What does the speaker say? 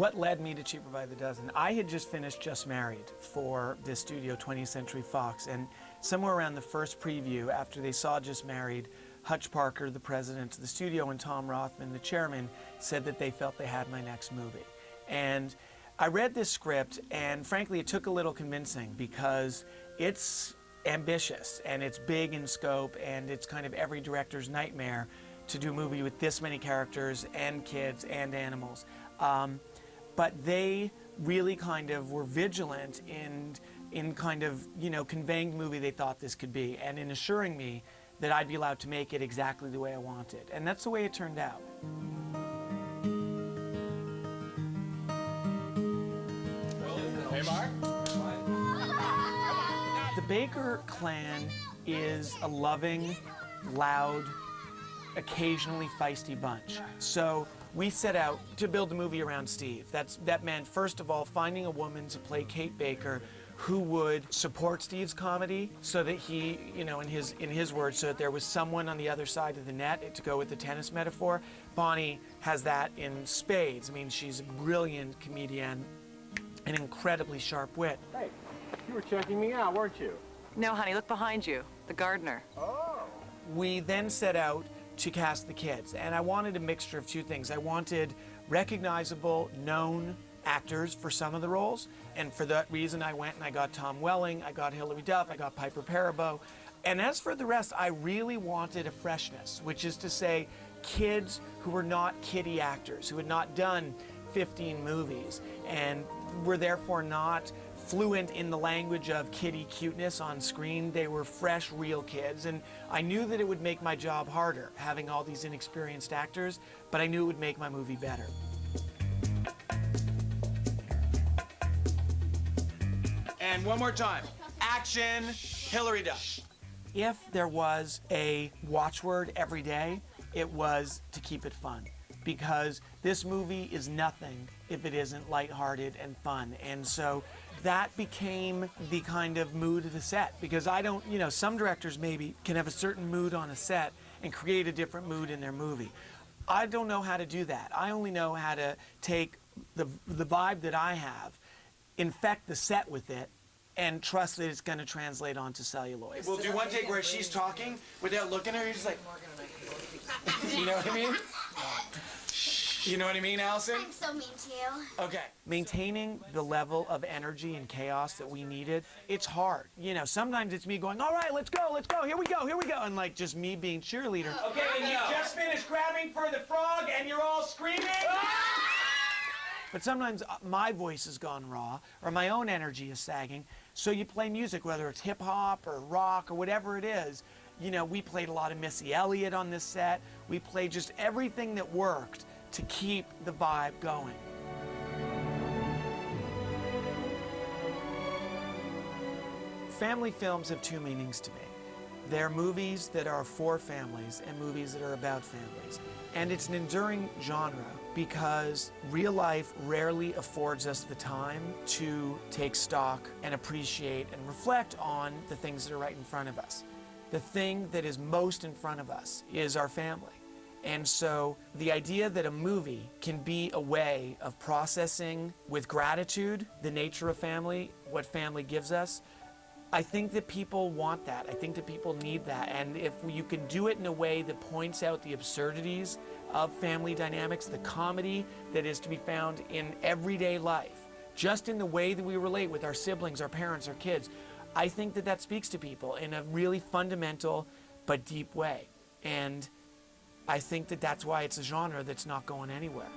what led me to Cheaper by the Dozen? I had just finished Just Married for this studio, 20th Century Fox, and somewhere around the first preview, after they saw Just Married, Hutch Parker, the president of the studio, and Tom Rothman, the chairman, said that they felt they had my next movie. And I read this script, and frankly, it took a little convincing because it's ambitious, and it's big in scope, and it's kind of every director's nightmare to do a movie with this many characters and kids and animals. But they really kind of were vigilant in kind of, you know, conveying the movie they thought this could be, and in assuring me that I'd be allowed to make it exactly the way I wanted. And that's the way it turned out. Hey, Mark. The Baker clan is a loving, loud, occasionally feisty bunch. So we set out to build the movie around Steve. That meant, first of all, finding a woman to play Kate Baker who would support Steve's comedy so that he, you know, in his words, so that there was someone on the other side of the net, to go with the tennis metaphor. Bonnie has that in spades. I mean, she's a brilliant comedian, an incredibly sharp wit. Hey, you were checking me out, weren't you? No, honey, look behind you. The gardener. Oh. We then set out to cast the kids, and I wanted a mixture of two things. I wanted recognizable, known actors for some of the roles, and for that reason I went and I got Tom Welling, I got Hilary Duff, I got Piper Perabo. And as for the rest, I really wanted a freshness, which is to say kids who were not kiddie actors, who had not done 15 movies, and were therefore not fluent in the language of kiddie cuteness on screen. They were fresh, real kids, and I knew that it would make my job harder, having all these inexperienced actors, but I knew it would make my movie better. And one more time. Action, Hilary Duff. If there was a watchword every day, it was to keep it fun. Because this movie is nothing if it isn't lighthearted and fun. And so that became the kind of mood of the set. Because I don't, you know, some directors maybe can have a certain mood on a set and create a different mood in their movie. I don't know how to do that. I only know how to take the vibe that I have, infect the set with it, and trust that it's going to translate onto celluloid. We'll do one take where she's talking without looking at her. You're just like, you know what I mean? You know what I mean, Allison? I'm so mean to you. Okay. Maintaining the level of energy and chaos that we needed, it's hard. You know, sometimes it's me going, all right, let's go, here we go, and like just me being cheerleader. Okay, and you just finished grabbing for the frog and you're all screaming? But sometimes my voice has gone raw, or my own energy is sagging, so you play music, whether it's hip-hop or rock or whatever it is. You know, we played a lot of Missy Elliott on this set. We played just everything that worked to keep the vibe going. Family films have two meanings to me. They're movies that are for families and movies that are about families. And it's an enduring genre because real life rarely affords us the time to take stock and appreciate and reflect on the things that are right in front of us. The thing that is most in front of us is our family. And so the idea that a movie can be a way of processing with gratitude the nature of family, what family gives us, I think that people want that. I think that people need that. And if you can do it in a way that points out the absurdities of family dynamics, the comedy that is to be found in everyday life, just in the way that we relate with our siblings, our parents, our kids, I think that that speaks to people in a really fundamental but deep way. And I think that that's why it's a genre that's not going anywhere.